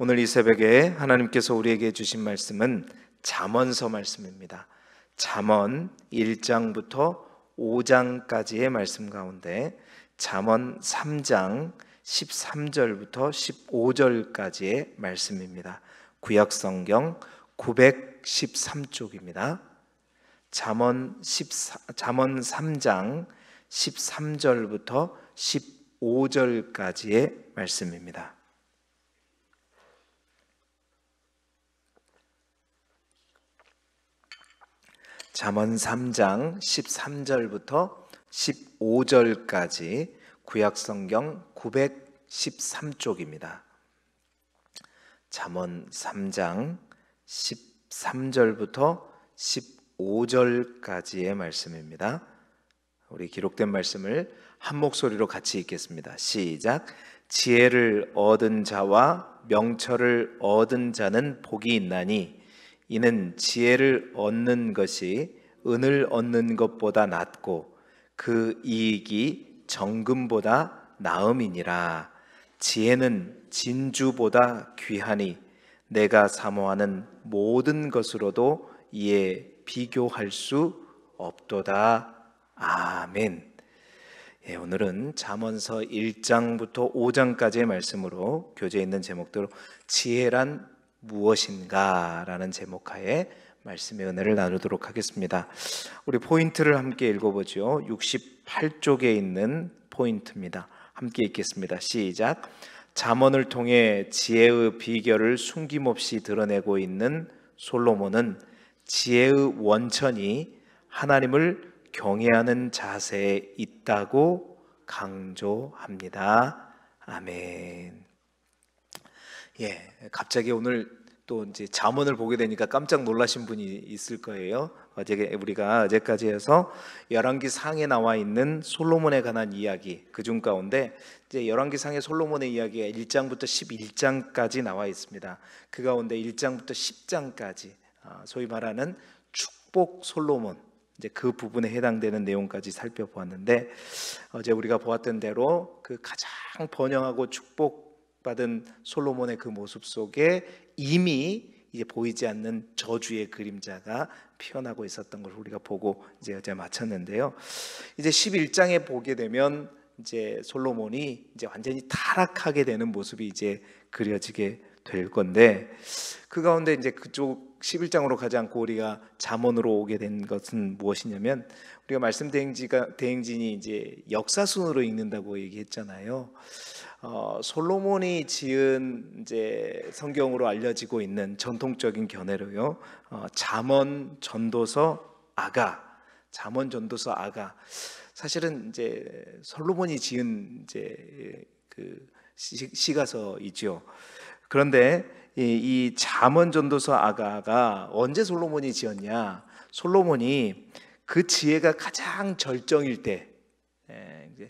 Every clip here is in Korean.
오늘 이 새벽에 하나님께서 우리에게 주신 말씀은 잠언서 말씀입니다. 잠언 1장부터 5장까지의 말씀 가운데 잠언 3장 13절부터 15절까지의 말씀입니다. 구약성경 913쪽입니다. 잠언 3장 13절부터 15절까지의 말씀입니다. 잠언 3장 13절부터 15절까지 구약성경 913쪽입니다. 잠언 3장 13절부터 15절까지의 말씀입니다. 우리 기록된 말씀을 한 목소리로 같이 읽겠습니다. 시작. 지혜를 얻은 자와 명철을 얻은 자는 복이 있나니 이는 지혜를 얻는 것이 은을 얻는 것보다 낫고 그 이익이 정금보다 나음이니라. 지혜는 진주보다 귀하니 내가 사모하는 모든 것으로도 이에 비교할 수 없도다. 아멘. 오늘은 잠언서 1장부터 5장까지의 말씀으로 교재에 있는 제목대로 지혜란 무엇인가 라는 제목하에 말씀의 은혜를 나누도록 하겠습니다. 우리 포인트를 함께 읽어보죠. 68쪽에 있는 포인트입니다. 함께 읽겠습니다. 시작. 잠언을 통해 지혜의 비결을 숨김없이 드러내고 있는 솔로몬은 지혜의 원천이 하나님을 경외하는 자세에 있다고 강조합니다. 아멘. 갑자기 오늘 또 이제 잠언을 보게 되니까 깜짝 놀라신 분이 있을 거예요. 우리가 어제까지 해서 열왕기 상에 나와 있는 솔로몬에 관한 이야기, 그중 가운데 이제 열왕기 상의 솔로몬의 이야기가 1장부터 11장까지 나와 있습니다. 그 가운데 1장부터 10장까지 소위 말하는 축복 솔로몬, 이제 그 부분에 해당되는 내용까지 살펴보았는데, 어제 우리가 보았던 대로 그 가장 번영하고 축복받은 솔로몬의 그 모습 속에 이미 이제 보이지 않는 저주의 그림자가 피어나고 있었던 걸 우리가 보고 이제 어제 마쳤는데요. 이제 11장에 보게 되면 이제 솔로몬이 이제 완전히 타락하게 되는 모습이 이제 그려지게 될 건데, 그 가운데 이제 그쪽 11장으로 가지 않고 우리가 잠언으로 오게 된 것은 무엇이냐면, 우리가 말씀 대행진이 이제 역사순으로 읽는다고 얘기했잖아요. 솔로몬이 지은 이제 성경으로 알려지고 있는 전통적인 견해로요, 잠언, 전도서, 아가, 잠언, 전도서, 아가. 사실은 이제 솔로몬이 지은 이제 그 시가서이죠. 그런데 이 잠언, 전도서, 아가가 언제 솔로몬이 지었냐? 솔로몬이 그 지혜가 가장 절정일 때,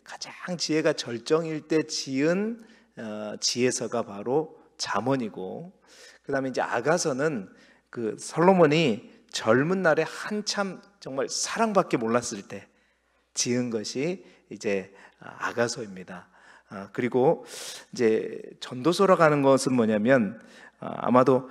가장 지혜가 절정일 때 지은 지혜서가 바로 잠언이고, 그 다음에 이제 아가서는 그 솔로몬이 젊은 날에 한참 정말 사랑밖에 몰랐을 때 지은 것이 이제 아가서입니다. 그리고 이제 전도서라고 하는 것은 뭐냐면, 아마도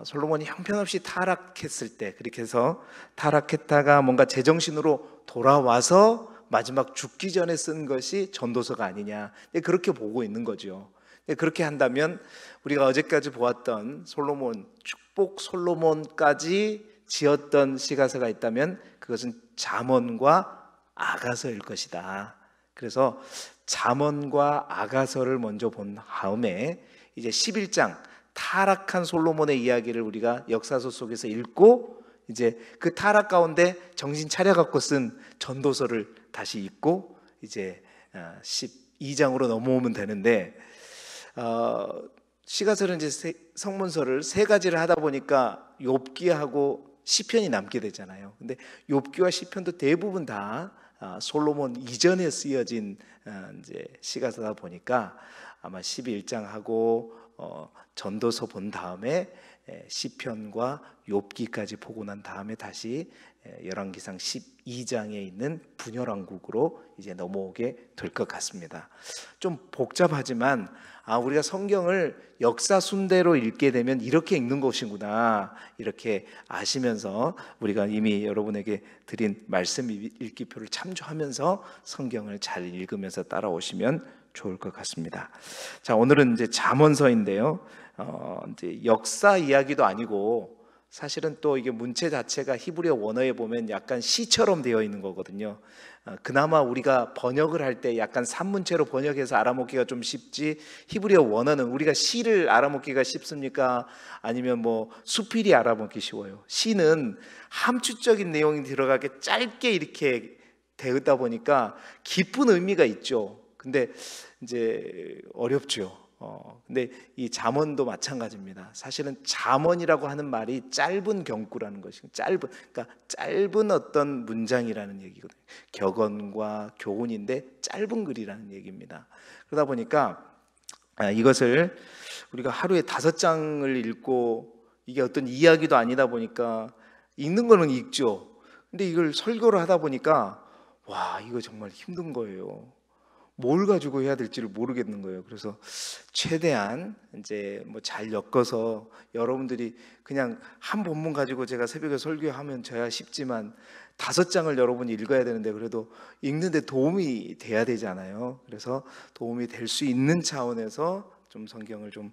솔로몬이 형편없이 타락했을 때, 그렇게 해서 타락했다가 뭔가 제정신으로 돌아와서 마지막 죽기 전에 쓴 것이 전도서가 아니냐, 그렇게 보고 있는 거죠. 그렇게 한다면 우리가 어제까지 보았던 솔로몬, 축복 솔로몬까지 지었던 시가서가 있다면 그것은 잠언과 아가서일 것이다. 그래서 잠언과 아가서를 먼저 본 다음에 이제 11장 타락한 솔로몬의 이야기를 우리가 역사서 속에서 읽고, 이제 그 타락 가운데 정신 차려갖고 쓴 전도서를 다시 읽고 이제 12장으로 넘어오면 되는데, 시가서는 이제 성문서를 세 가지를 하다 보니까 욥기하고 시편이 남게 되잖아요. 근데 욥기와 시편도 대부분 다 솔로몬 이전에 쓰여진 이제 시가서다 보니까 아마 11장하고 전도서 본 다음에 시편과 욥기까지 보고 난 다음에 다시 열왕기상 12장에 있는 분열왕국으로 이제 넘어오게 될 것 같습니다. 좀 복잡하지만 우리가 성경을 역사 순대로 읽게 되면 이렇게 읽는 것이구나, 이렇게 아시면서 우리가 이미 여러분에게 드린 말씀 읽기표를 참조하면서 성경을 잘 읽으면서 따라오시면 좋을 것 같습니다. 자, 오늘은 이제 잠언서인데요. 이제 역사 이야기도 아니고 사실은 또 이게 문체 자체가 히브리어 원어에 보면 약간 시처럼 되어 있는 거거든요. 그나마 우리가 번역을 할 때 약간 산문체로 번역해서 알아먹기가 좀 쉽지, 히브리어 원어는 우리가 시를 알아먹기가 쉽습니까? 아니면 뭐 수필이 알아먹기 쉬워요? 시는 함축적인 내용이 들어가게 짧게 이렇게 되다 보니까 깊은 의미가 있죠. 근데 이제 어렵죠. 근데 이 잠언도 마찬가지입니다. 사실은 잠언이라고 하는 말이 짧은 경구라는 것이고, 그러니까 짧은 어떤 문장이라는 얘기거든요. 격언과 교훈인데 짧은 글이라는 얘기입니다. 그러다 보니까 이것을 우리가 하루에 5장을 읽고, 이게 어떤 이야기도 아니다 보니까 읽는 거는 읽죠. 근데 이걸 설교를 하다 보니까 와, 이거 정말 힘든 거예요. 뭘 가지고 해야 될지를 모르겠는 거예요. 그래서 최대한 이제 뭐 잘 엮어서, 여러분들이 그냥 한 본문 가지고 제가 새벽에 설교하면 저야 쉽지만 5장을 여러분이 읽어야 되는데, 그래도 읽는데 도움이 돼야 되잖아요. 그래서 도움이 될 수 있는 차원에서 좀 성경을 좀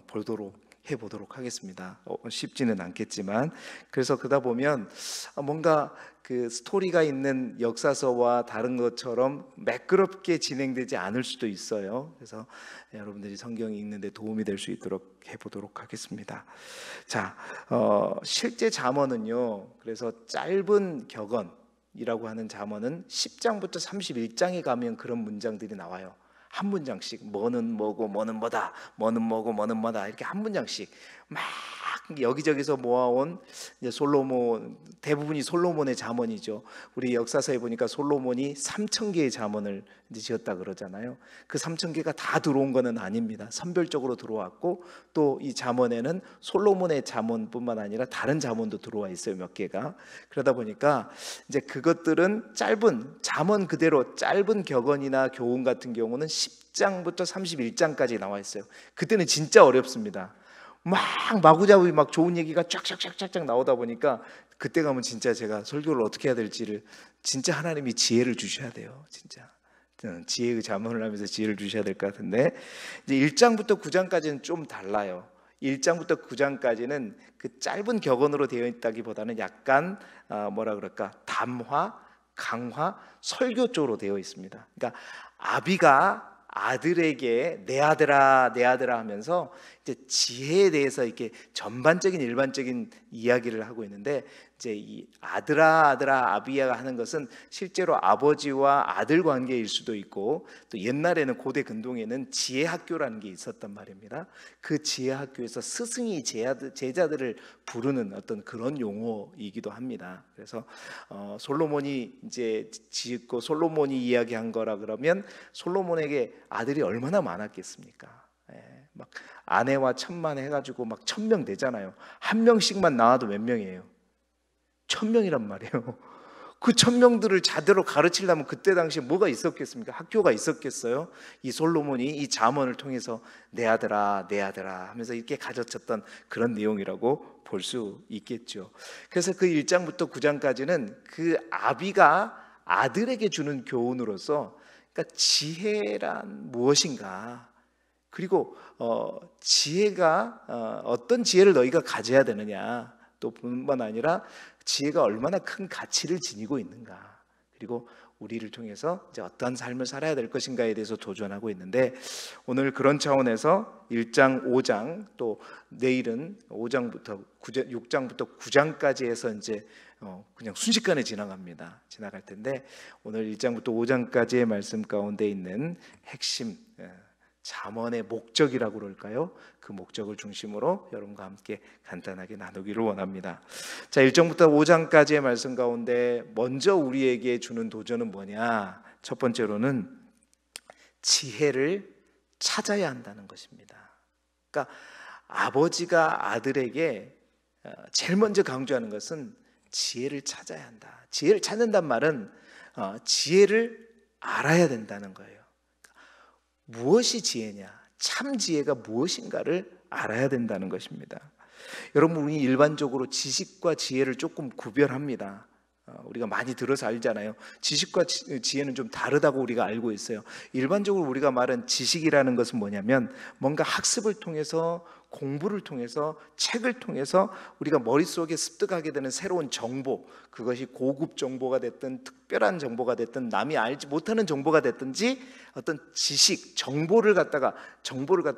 보도록 해보도록 하겠습니다. 쉽지는 않겠지만, 그래서 그러다 보면 뭔가 그 스토리가 있는 역사서와 다른 것처럼 매끄럽게 진행되지 않을 수도 있어요. 그래서 여러분들이 성경 읽는데 도움이 될 수 있도록 해보도록 하겠습니다. 자, 실제 잠언은요, 그래서 짧은 격언이라고 하는 잠언은 10장부터 31장에 가면 그런 문장들이 나와요. 한 문장씩, 뭐는 뭐고 뭐는 뭐다, 뭐는 뭐고 뭐는 뭐다, 이렇게 한 문장씩 막 여기저기서 모아온 이제 솔로몬, 대부분이 솔로몬의 잠언이죠. 우리 역사서에 보니까 솔로몬이 3,000개의 잠언을 이제 지었다 그러잖아요. 그 3,000개가 다 들어온 거는 아닙니다. 선별적으로 들어왔고, 또 이 잠언에는 솔로몬의 잠언뿐만 아니라 다른 잠언도 들어와 있어요, 몇 개가. 그러다 보니까 이제 그것들은 짧은 잠언 그대로 짧은 격언이나 교훈 같은 경우는 10장부터 31장까지 나와 있어요. 그때는 진짜 어렵습니다. 막 마구잡이 막 좋은 얘기가 쫙쫙쫙쫙 나오다 보니까 그때 가면 진짜 제가 설교를 어떻게 해야 될지를, 진짜 하나님이 지혜를 주셔야 돼요. 진짜 지혜의 잠언을 하면서 지혜를 주셔야 될 것 같은데, 이제 1장부터 9장까지는 좀 달라요. 1장부터 9장까지는 그 짧은 격언으로 되어 있다기보다는 약간 뭐라 그럴까, 담화, 강화, 설교 쪽으로 되어 있습니다. 그러니까 아비가 아들에게 내 아들아 내 아들아 하면서 이제 지혜에 대해서 이렇게 전반적인 일반적인 이야기를 하고 있는데, 이제 이 아들아 아들아 아비야가 하는 것은 실제로 아버지와 아들 관계일 수도 있고, 또 옛날에는 고대 근동에는 지혜 학교라는 게 있었단 말입니다. 그 지혜 학교에서 스승이 제자들을 부르는 어떤 그런 용어이기도 합니다. 그래서 솔로몬이 이제 짓고 솔로몬이 이야기한 거라 그러면 솔로몬에게 아들이 얼마나 많았겠습니까? 막 아내와 천만 해가지고 막 1,000명 되잖아요. 한 명씩만 나와도 몇 명이에요? 1,000명이란 말이에요. 그 1,000명들을 제대로 가르치려면 그때 당시에 뭐가 있었겠습니까? 학교가 있었겠어요? 이 솔로몬이 이 잠언을 통해서 내 아들아 내 아들아 하면서 이렇게 가르쳤던 그런 내용이라고 볼 수 있겠죠. 그래서 그 1장부터 9장까지는 그 아비가 아들에게 주는 교훈으로서, 그러니까 지혜란 무엇인가, 그리고 지혜가 어떤 지혜를 너희가 가져야 되느냐, 또 뿐만 아니라 지혜가 얼마나 큰 가치를 지니고 있는가, 그리고 우리를 통해서 이제 어떠한 삶을 살아야 될 것인가에 대해서 도전하고 있는데, 오늘 그런 차원에서 1장, 5장, 또 내일은 5장부터 6장부터 9장까지 해서 이제 그냥 순식간에 지나갈 텐데, 오늘 1장부터 5장까지의 말씀 가운데 있는 핵심 잠언의 목적이라고 그럴까요? 그 목적을 중심으로 여러분과 함께 간단하게 나누기를 원합니다. 자, 1장부터 5장까지의 말씀 가운데 먼저 우리에게 주는 도전은 뭐냐? 첫 번째로는 지혜를 찾아야 한다는 것입니다. 그러니까 아버지가 아들에게 제일 먼저 강조하는 것은 지혜를 찾아야 한다. 지혜를 찾는단 말은 지혜를 알아야 된다는 거예요. 무엇이 지혜냐? 참 지혜가 무엇인가를 알아야 된다는 것입니다. 여러분, 우리 일반적으로 지식과 지혜를 조금 구별합니다. 우리가 많이 들어서 알잖아요. 지식과 지혜는 좀 다르다고 우리가 알고 있어요. 일반적으로 우리가 말한 지식이라는 것은 뭐냐면 뭔가 학습을 통해서, 공부를 통해서, 책을 통해서 우리가 머릿속에 습득하게 되는 새로운 정보, 그것이 고급 정보가 됐든 특별한 정보가 됐든 남이 알지 못하는 정보가 됐든지 어떤 지식, 정보를 갖다가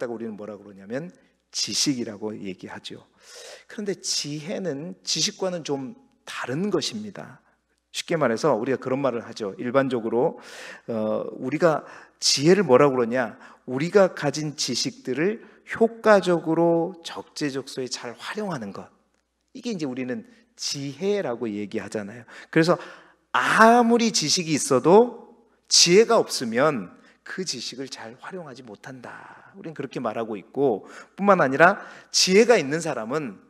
우리는 뭐라고 그러냐면 지식이라고 얘기하죠. 그런데 지혜는 지식과는 좀 다른 것입니다. 쉽게 말해서 우리가 그런 말을 하죠. 일반적으로 우리가 지혜를 뭐라고 그러냐? 우리가 가진 지식들을 효과적으로 적재적소에 잘 활용하는 것, 이게 이제 우리는 지혜라고 얘기하잖아요. 그래서 아무리 지식이 있어도 지혜가 없으면 그 지식을 잘 활용하지 못한다, 우리는 그렇게 말하고 있고, 뿐만 아니라 지혜가 있는 사람은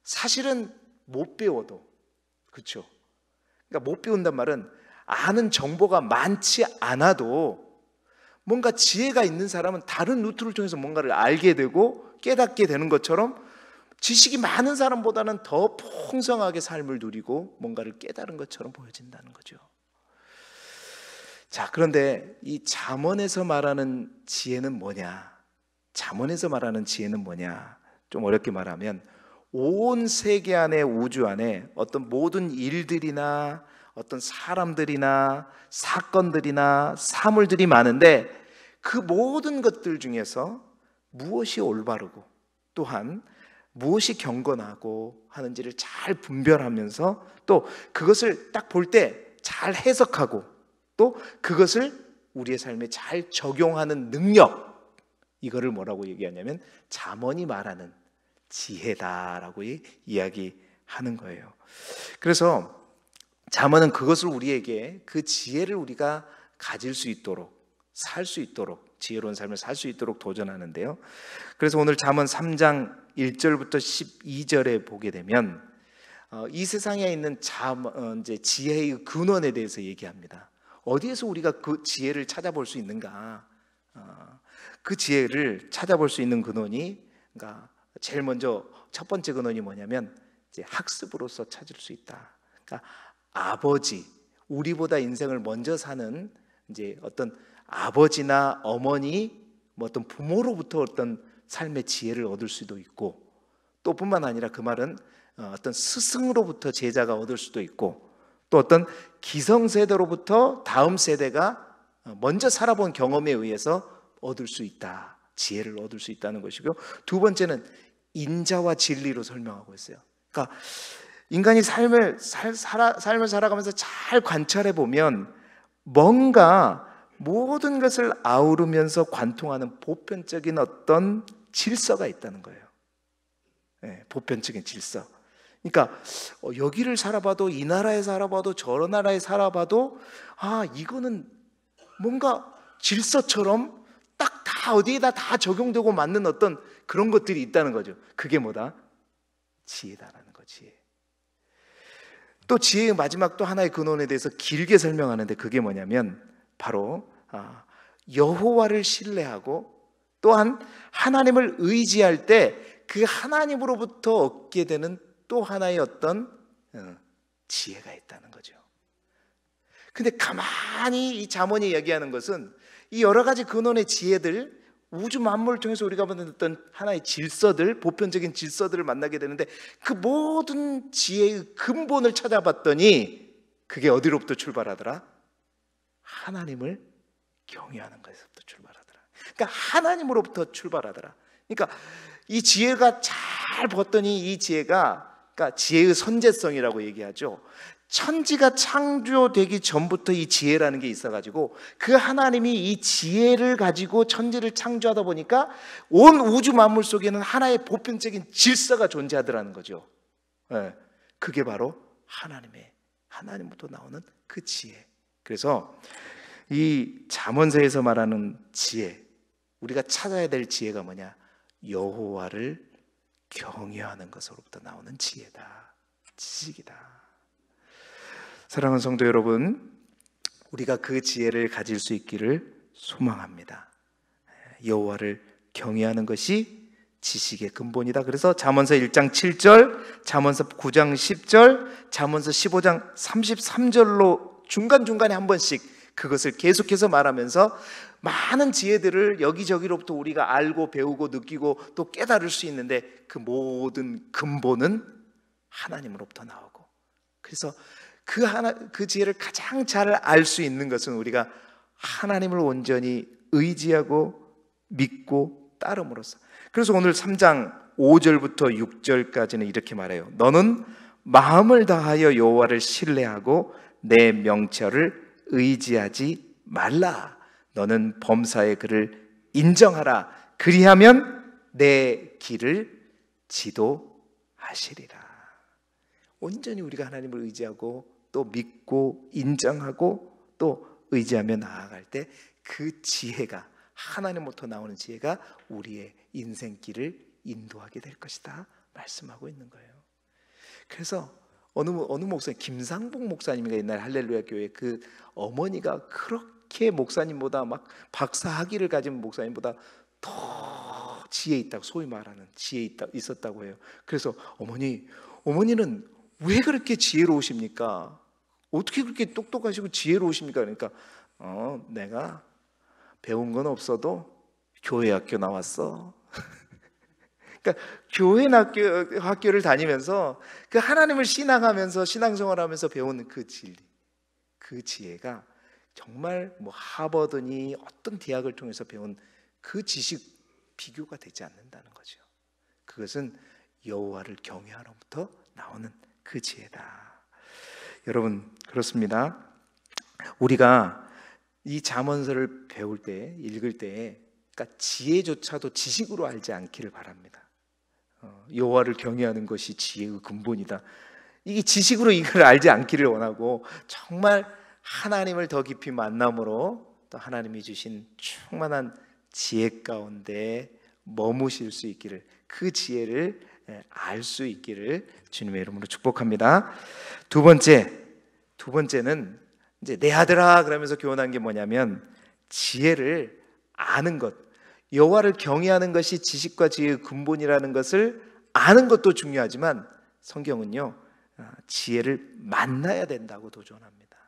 사실은 못 배워도, 그렇죠? 그러니까 못 배운단 말은 아는 정보가 많지 않아도 뭔가 지혜가 있는 사람은 다른 루트를 통해서 뭔가를 알게 되고 깨닫게 되는 것처럼 지식이 많은 사람보다는 더 풍성하게 삶을 누리고 뭔가를 깨달은 것처럼 보여진다는 거죠. 자, 그런데 이 잠언에서 말하는 지혜는 뭐냐? 잠언에서 말하는 지혜는 뭐냐? 좀 어렵게 말하면 온 세계 안에, 우주 안에 어떤 모든 일들이나 어떤 사람들이나 사건들이나 사물들이 많은데 그 모든 것들 중에서 무엇이 올바르고 또한 무엇이 경건하고 하는지를 잘 분별하면서 또 그것을 딱 볼 때 잘 해석하고 또 그것을 우리의 삶에 잘 적용하는 능력, 이거를 뭐라고 얘기하냐면 잠언이 말하는 지혜다라고 이야기하는 거예요. 그래서 잠언은 그것을 우리에게, 그 지혜를 우리가 가질 수 있도록, 살 수 있도록, 지혜로운 삶을 살 수 있도록 도전하는데요. 그래서 오늘 잠언 3장 1절부터 12절에 보게 되면 이 세상에 있는 이제 지혜의 근원에 대해서 얘기합니다. 어디에서 우리가 그 지혜를 찾아볼 수 있는가? 그 지혜를 찾아볼 수 있는 근원이, 그러니까 제일 먼저 첫 번째 근원이 뭐냐면 이제 학습으로서 찾을 수 있다. 그러니까 아버지, 우리보다 인생을 먼저 사는 이제 어떤 아버지나 어머니, 뭐 어떤 부모로부터 어떤 삶의 지혜를 얻을 수도 있고, 또 뿐만 아니라 그 말은 어떤 스승으로부터 제자가 얻을 수도 있고, 또 어떤 기성세대로부터 다음 세대가 먼저 살아본 경험에 의해서 얻을 수 있다, 지혜를 얻을 수 있다는 것이고요. 두 번째는 인자와 진리로 설명하고 있어요. 그러니까 인간이 삶을 살아가면서 잘 관찰해 보면 뭔가 모든 것을 아우르면서 관통하는 보편적인 어떤 질서가 있다는 거예요. 네, 보편적인 질서. 그러니까 여기를 살아봐도, 이 나라에 살아봐도, 저런 나라에 살아봐도 이거는 뭔가 질서처럼 딱 다 어디에다 다 적용되고 맞는 어떤 그런 것들이 있다는 거죠. 그게 뭐다? 지혜다라는 거지. 또 지혜의 마지막 또 하나의 근원에 대해서 길게 설명하는데 그게 뭐냐면 바로 여호와를 신뢰하고 또한 하나님을 의지할 때 그 하나님으로부터 얻게 되는 또 하나의 어떤 지혜가 있다는 거죠. 근데 가만히 이 잠언이 얘기하는 것은 이 여러 가지 근원의 지혜들, 우주 만물을 통해서 우리가 보는 어떤 하나의 질서들, 보편적인 질서들을 만나게 되는데 그 모든 지혜의 근본을 찾아봤더니 그게 어디로부터 출발하더라? 하나님을 경외하는 것에서부터 출발하더라. 그러니까 하나님으로부터 출발하더라. 그러니까 이 지혜가 잘 봤더니 이 지혜가, 그러니까 지혜의 선제성이라고 얘기하죠. 천지가 창조되기 전부터 이 지혜라는 게 있어가지고 그 하나님이 이 지혜를 가지고 천지를 창조하다 보니까 온 우주 만물 속에는 하나의 보편적인 질서가 존재하더라는 거죠. 네, 그게 바로 하나님부터 나오는 그 지혜. 그래서 이 잠언서에서 말하는 지혜, 우리가 찾아야 될 지혜가 뭐냐? 여호와를 경외하는 것으로부터 나오는 지혜다, 지식이다. 사랑하는 성도 여러분, 우리가 그 지혜를 가질 수 있기를 소망합니다. 여호와를 경외하는 것이 지식의 근본이다. 그래서 잠언서 1장 7절, 잠언서 9장 10절, 잠언서 15장 33절로 중간중간에 한 번씩 그것을 계속해서 말하면서 많은 지혜들을 여기저기로부터 우리가 알고 배우고 느끼고 또 깨달을 수 있는데 그 모든 근본은 하나님으로부터 나오고, 그래서 그 지혜를 가장 잘 알 수 있는 것은 우리가 하나님을 온전히 의지하고 믿고 따름으로써. 그래서 오늘 3장 5절부터 6절까지는 이렇게 말해요. 너는 마음을 다하여 여호와를 신뢰하고 내 명철을 의지하지 말라. 너는 범사에 그를 인정하라. 그리하면 내 길을 지도하시리라. 온전히 우리가 하나님을 의지하고 또 믿고 인정하고 또 의지하며 나아갈 때 그 지혜가, 하나님부터 나오는 지혜가 우리의 인생길을 인도하게 될 것이다 말씀하고 있는 거예요. 그래서 어느 목사님, 김상복 목사님이 옛날 할렐루야 교회 그 어머니가 그렇게 목사님보다 막 박사 학위를 가진 목사님보다 더 지혜 있다고, 소위 말하는 지혜 있었다고 해요. 그래서 어머니는 왜 그렇게 지혜로우십니까? 어떻게 그렇게 똑똑하시고 지혜로우십니까? 그러니까 내가 배운 건 없어도 교회 학교 나왔어. 그러니까 교회 학교를 다니면서 그 하나님을 신앙하면서 신앙생활하면서 배우는 그 진리, 그 지혜가 정말 뭐 하버드니 어떤 대학을 통해서 배운 그 지식 비교가 되지 않는다는 거죠. 그것은 여호와를 경외하로부터 나오는 그 지혜다. 여러분, 그렇습니다. 우리가 이 잠언서를 배울 때, 읽을 때, 그러니까 지혜조차도 지식으로 알지 않기를 바랍니다. 여호와를 경외하는 것이 지혜의 근본이다. 이게 지식으로 이걸 알지 않기를 원하고 정말 하나님을 더 깊이 만남으로 또 하나님이 주신 충만한 지혜 가운데 머무실 수 있기를, 그 지혜를 알 수 있기를 주님의 이름으로 축복합니다. 두 번째는 이제 내 아들아 그러면서 교훈한 게 뭐냐면 지혜를 아는 것, 여호와를 경외하는 것이 지식과 지혜의 근본이라는 것을 아는 것도 중요하지만 성경은요 지혜를 만나야 된다고 도전합니다.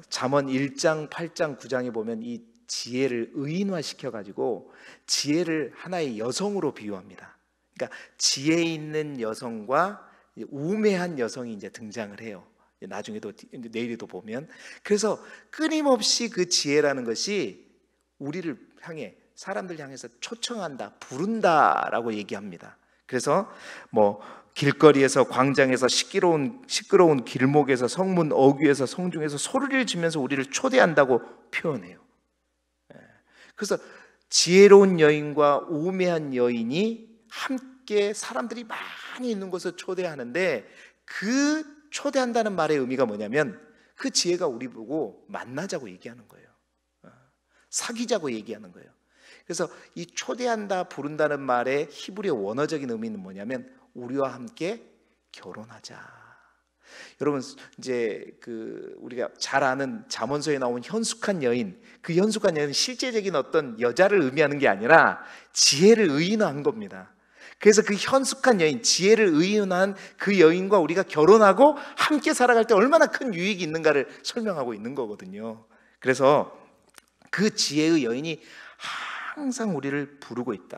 잠언 1장, 8장, 9장에 보면 이 지혜를 의인화시켜 가지고 지혜를 하나의 여성으로 비유합니다. 그러니까 지혜 있는 여성과 우매한 여성이 이제 등장을 해요. 나중에도 내일에도 보면. 그래서 끊임없이 그 지혜라는 것이 우리를 향해, 사람들 향해서 초청한다, 부른다라고 얘기합니다. 그래서 뭐 길거리에서, 광장에서, 시끄러운 길목에서, 성문 어귀에서, 성중에서 소리를 지면서 우리를 초대한다고 표현해요. 그래서 지혜로운 여인과 우매한 여인이 함께 사람들이 많이 있는 곳에 초대하는데, 그 초대한다는 말의 의미가 뭐냐면 그 지혜가 우리 보고 만나자고 얘기하는 거예요. 사귀자고 얘기하는 거예요. 그래서 이 초대한다, 부른다는 말의 히브리어 원어적인 의미는 뭐냐면 우리와 함께 결혼하자. 여러분, 이제 우리가 잘 아는 잠언서에 나온 현숙한 여인, 그 현숙한 여인은 실제적인 어떤 여자를 의미하는 게 아니라 지혜를 의인화한 겁니다. 그래서 그 현숙한 여인, 지혜를 의인화한 그 여인과 우리가 결혼하고 함께 살아갈 때 얼마나 큰 유익이 있는가를 설명하고 있는 거거든요. 그래서 그 지혜의 여인이 항상 우리를 부르고 있다.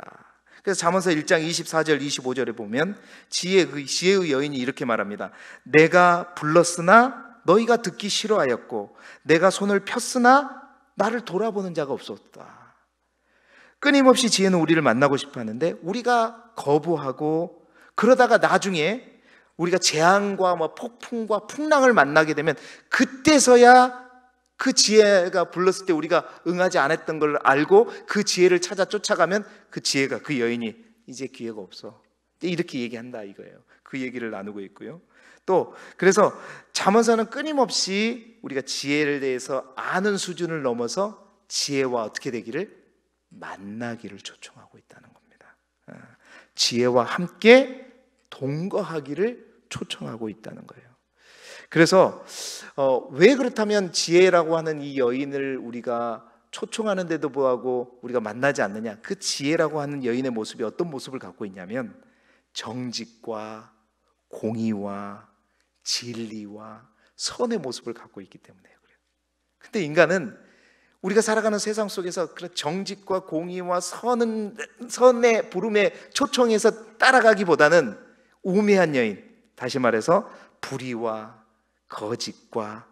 그래서 잠언서 1장 24절 25절에 보면 지혜의 여인이 이렇게 말합니다. 내가 불렀으나 너희가 듣기 싫어하였고 내가 손을 폈으나 나를 돌아보는 자가 없었다. 끊임없이 지혜는 우리를 만나고 싶어 하는데 우리가 거부하고, 그러다가 나중에 우리가 재앙과 폭풍과 풍랑을 만나게 되면 그때서야 그 지혜가 불렀을 때 우리가 응하지 않았던 걸 알고 그 지혜를 찾아 쫓아가면 그 지혜가, 그 여인이 이제 기회가 없어, 이렇게 얘기한다 이거예요. 그 얘기를 나누고 있고요. 또 그래서 잠언서는 끊임없이 우리가 지혜를 대해서 아는 수준을 넘어서 지혜와 어떻게 되기를 만나기를 초청하고 있다는 겁니다. 지혜와 함께 동거하기를 초청하고 있다는 거예요. 그래서 왜 그렇다면 지혜라고 하는 이 여인을 우리가 초청하는데도 불구하고 우리가 만나지 않느냐? 그 지혜라고 하는 여인의 모습이 어떤 모습을 갖고 있냐면 정직과 공의와 진리와 선의 모습을 갖고 있기 때문에 그래요. 근데 인간은 우리가 살아가는 세상 속에서 그런 정직과 공의와 선의 부름에 초청해서 따라가기보다는 우매한 여인, 다시 말해서 불의와 거짓과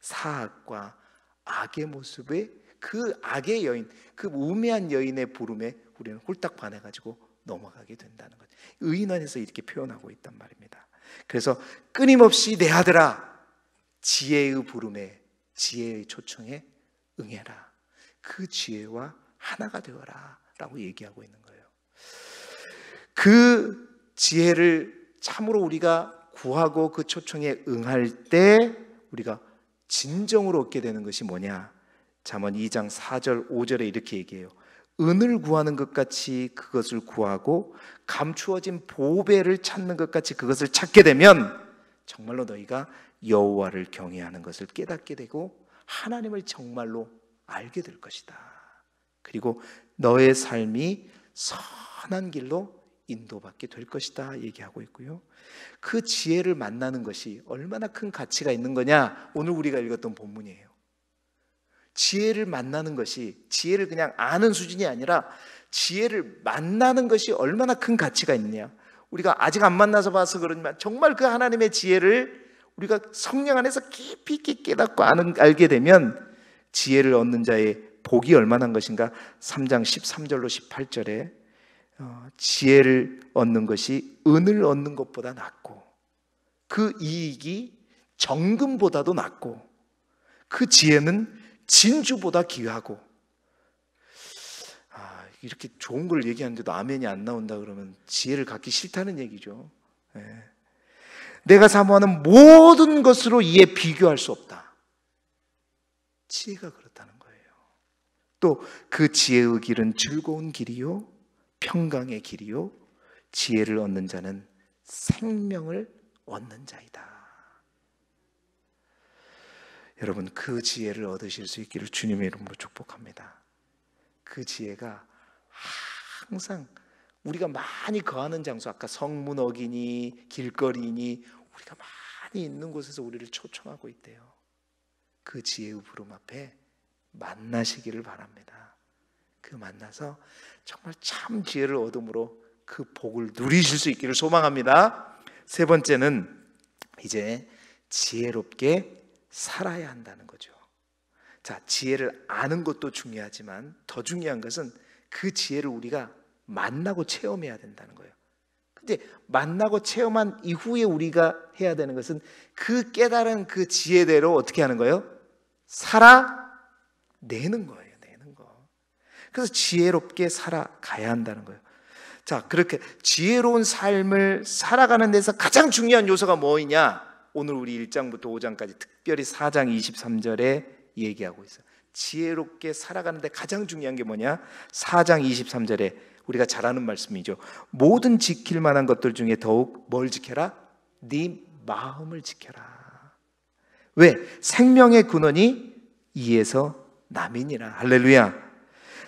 사악과 악의 모습의 그 악의 여인, 그 우매한 여인의 부름에 우리는 홀딱 반해가지고 넘어가게 된다는 거죠. 의인원에서 이렇게 표현하고 있단 말입니다. 그래서 끊임없이 내 아들아, 지혜의 부름에, 지혜의 초청에 응해라. 그 지혜와 하나가 되어라 라고 얘기하고 있는 거예요. 그 지혜를 참으로 우리가 구하고 그 초청에 응할 때 우리가 진정으로 얻게 되는 것이 뭐냐? 잠언 2장 4절 5절에 이렇게 얘기해요. 은을 구하는 것 같이 그것을 구하고 감추어진 보배를 찾는 것 같이 그것을 찾게 되면 정말로 너희가 여호와를 경외하는 것을 깨닫게 되고 하나님을 정말로 알게 될 것이다. 그리고 너의 삶이 선한 길로 인도받게 될 것이다 얘기하고 있고요. 그 지혜를 만나는 것이 얼마나 큰 가치가 있는 거냐? 오늘 우리가 읽었던 본문이에요. 지혜를 만나는 것이, 지혜를 그냥 아는 수준이 아니라 지혜를 만나는 것이 얼마나 큰 가치가 있느냐. 우리가 아직 안 만나서 봐서 그러지만 정말 그 하나님의 지혜를 우리가 성령 안에서 깊이 있게 깨닫고 알게 되면 지혜를 얻는 자의 복이 얼마나 것인가. 3장 13절로 18절에 지혜를 얻는 것이 은을 얻는 것보다 낫고 그 이익이 정금보다도 낫고 그 지혜는 진주보다 귀하고. 이렇게 좋은 걸 얘기하는데도 아멘이 안 나온다 그러면 지혜를 갖기 싫다는 얘기죠. 내가 사모하는 모든 것으로 이에 비교할 수 없다. 지혜가 그렇다는 거예요. 또 그 지혜의 길은 즐거운 길이요 평강의 길이요 지혜를 얻는 자는 생명을 얻는 자이다. 여러분, 그 지혜를 얻으실 수 있기를 주님의 이름으로 축복합니다. 그 지혜가 항상 우리가 많이 거하는 장소, 아까 성문역이니 길거리니 우리가 많이 있는 곳에서 우리를 초청하고 있대요. 그 지혜의 부름 앞에 만나시기를 바랍니다. 그 만나서 정말 참 지혜를 얻음으로 그 복을 누리실 수 있기를 소망합니다. 세 번째는 이제 지혜롭게 살아야 한다는 거죠. 자, 지혜를 아는 것도 중요하지만 더 중요한 것은 그 지혜를 우리가 만나고 체험해야 된다는 거예요. 근데 만나고 체험한 이후에 우리가 해야 되는 것은 그 깨달은 그 지혜대로 어떻게 하는 거예요? 살아내는 거예요. 내는 거. 그래서 지혜롭게 살아가야 한다는 거예요. 자, 그렇게 지혜로운 삶을 살아가는 데서 가장 중요한 요소가 뭐이냐? 오늘 우리 1장부터 5장까지 특별히 4장 23절에 얘기하고 있어요. 지혜롭게 살아가는데 가장 중요한 게 뭐냐? 4장 23절에 우리가 잘 아는 말씀이죠. 모든 지킬 만한 것들 중에 더욱 뭘 지켜라? 네 마음을 지켜라. 왜? 생명의 근원이 이에서 남이니라. 할렐루야.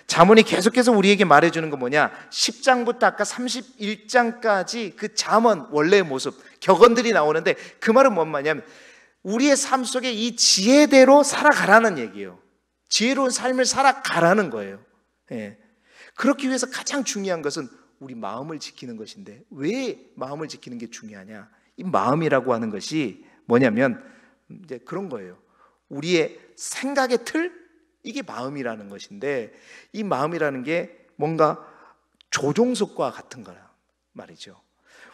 잠언이 계속해서 우리에게 말해주는 건 뭐냐? 10장부터 아까 31장까지 그 잠언 원래의 모습, 격언들이 나오는데 그 말은 뭔 말이냐면 우리의 삶 속에 이 지혜대로 살아가라는 얘기예요. 지혜로운 삶을 살아가라는 거예요. 그렇기 위해서 가장 중요한 것은 우리 마음을 지키는 것인데 왜 마음을 지키는 게 중요하냐? 이 마음이라고 하는 것이 뭐냐면 이제 그런 거예요. 우리의 생각의 틀? 이게 마음이라는 것인데 이 마음이라는 게 뭔가 조종석과 같은 거란 말이죠.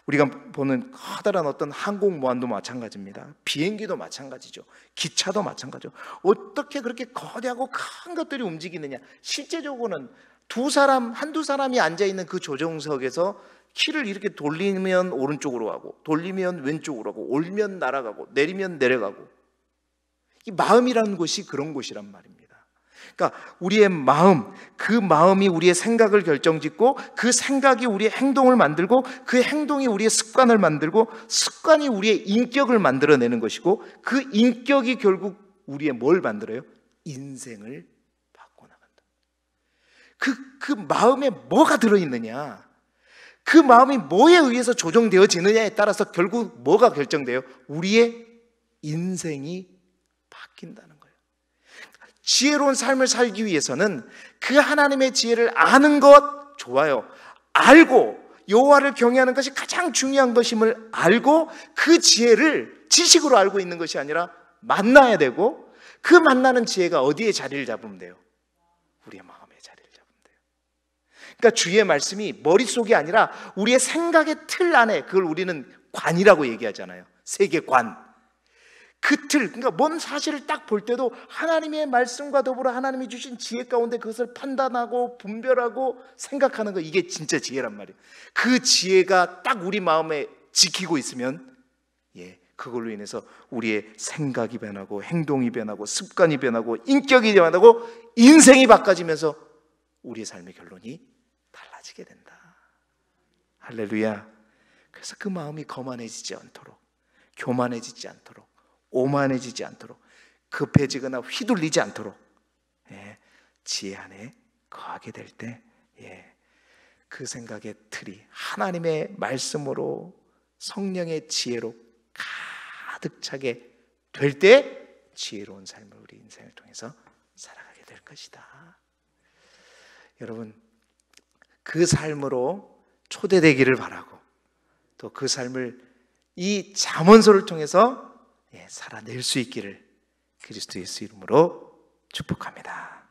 우리가 보는 커다란 어떤 항공모함도 마찬가지입니다. 비행기도 마찬가지죠. 기차도 마찬가지죠. 어떻게 그렇게 거대하고 큰 것들이 움직이느냐? 실제적으로는 한두 사람이 앉아있는 그 조종석에서 키를 이렇게 돌리면 오른쪽으로 가고 돌리면 왼쪽으로 가고 올면 날아가고 내리면 내려가고 이 마음이라는 곳이 그런 곳이란 말입니다. 그러니까 우리의 마음, 그 마음이 우리의 생각을 결정짓고 그 생각이 우리의 행동을 만들고 그 행동이 우리의 습관을 만들고 습관이 우리의 인격을 만들어내는 것이고 그 인격이 결국 우리의 뭘 만들어요? 인생을 바꿔나간다. 그 마음에 뭐가 들어있느냐, 그 마음이 뭐에 의해서 조정되어지느냐에 따라서 결국 뭐가 결정돼요? 우리의 인생이 바뀐다는 거예요. 지혜로운 삶을 살기 위해서는 그 하나님의 지혜를 아는 것 좋아요. 알고 여호와를 경외하는 것이 가장 중요한 것임을 알고 그 지혜를 지식으로 알고 있는 것이 아니라 만나야 되고 그 만나는 지혜가 어디에 자리를 잡으면 돼요? 우리의 마음에 자리를 잡으면 돼요. 그러니까 주의 말씀이 머릿속이 아니라 우리의 생각의 틀 안에, 그걸 우리는 관이라고 얘기하잖아요. 세계관. 그 틀, 그러니까 뭔 사실을 딱 볼 때도 하나님의 말씀과 더불어 하나님이 주신 지혜 가운데 그것을 판단하고 분별하고 생각하는 거, 이게 진짜 지혜란 말이에요. 그 지혜가 딱 우리 마음에 지키고 있으면 그걸로 인해서 우리의 생각이 변하고 행동이 변하고 습관이 변하고 인격이 변하고 인생이 바꿔지면서 우리의 삶의 결론이 달라지게 된다. 할렐루야. 그래서 그 마음이 거만해지지 않도록, 교만해지지 않도록, 오만해지지 않도록, 급해지거나 휘둘리지 않도록 지혜 안에 거하게 될 때 그 생각의 틀이 하나님의 말씀으로 성령의 지혜로 가득 차게 될 때 지혜로운 삶을 우리 인생을 통해서 살아가게 될 것이다. 여러분, 그 삶으로 초대되기를 바라고 또 그 삶을 이 잠언서를 통해서 살아낼 수 있기를 그리스도 예수 이름으로 축복합니다.